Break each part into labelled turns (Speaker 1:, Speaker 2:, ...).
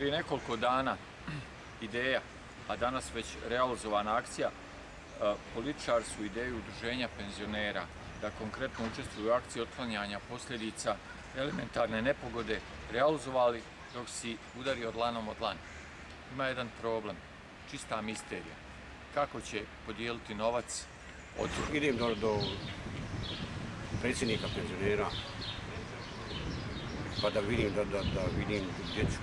Speaker 1: Prije nekoliko dana ideja, a danas već realizovana akcija, političari su ideju udruženja penzionera da konkretno učestvuju u akciji otklanjanja posljedica elementarne nepogode realizovali dok si udario dlanom od dlani. Ima jedan problem, čista misterija. Kako će podijeliti novac od...
Speaker 2: Idem do predsjednika penzionera, pa da vidim gdje ću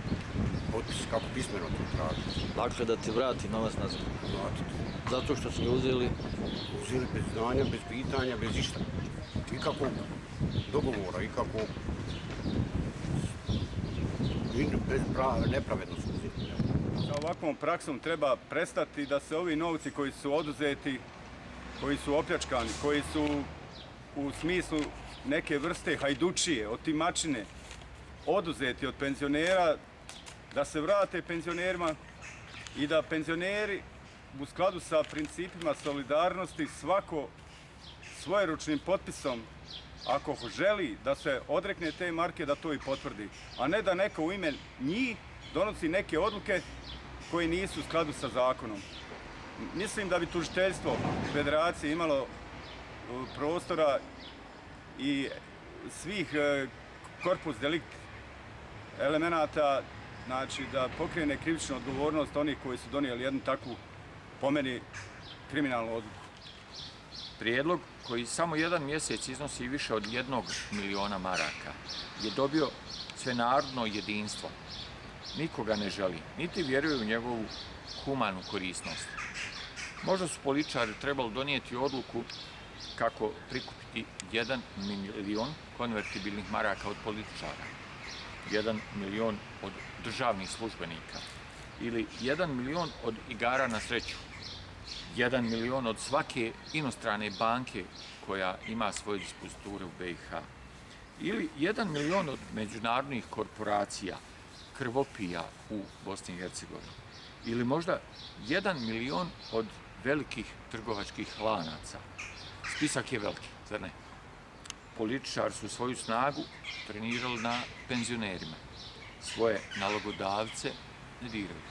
Speaker 2: potpis, kako pismeno to tražiti.
Speaker 3: Dakle, da ti vrati novac nazad.
Speaker 2: Vratiti.
Speaker 3: Zato što su ga uzeli?
Speaker 2: Uzeli bez znanja, bez pitanja, bez išta. Ikakvog dogovora, ikakvog... Bez nepravedno su uzeli.
Speaker 4: Sa ovakvom praksom treba prestati da se ovi novci koji su oduzeti, koji su opljačkani, koji su u smislu neke vrste hajdučije, otimačine, oduzeti od penzionera, da se vrate penzionerima i da penzioneri u skladu sa principima solidarnosti svako svojeručnim potpisom, ako želi da se odrekne te marke, da to i potvrdi, a ne da neko u ime njih donosi neke odluke koje nisu u skladu sa zakonom. Mislim da bi tužiteljstvo federacije imalo prostora i svih korpus delikt elemenata, znači da pokrene krivičnu odgovornost onih koji su donijeli jednu takvu, po meni, kriminalnu odluku.
Speaker 1: Prijedlog koji samo jedan mjesec iznosi više od 1 miliona maraka je dobio svenarodno jedinstvo. Nikoga ne želi, niti vjeruje u njegovu humanu korisnost. Možda su političari trebali donijeti odluku kako prikupiti 1 milion konvertibilnih maraka od političara, 1 milion od državnih službenika ili 1 milion od igara na sreću, 1 milion od svake inostrane banke koja ima svoje dispoziture u BiH ili 1 milion od međunarodnih korporacija, krvopija u Bosni i Hercegovini ili možda 1 milion od velikih trgovačkih lanaca. Spisak je veliki, zar ne? Političari su svoju snagu trenirali na penzionerima. Svoje nalogodavce ne diraju.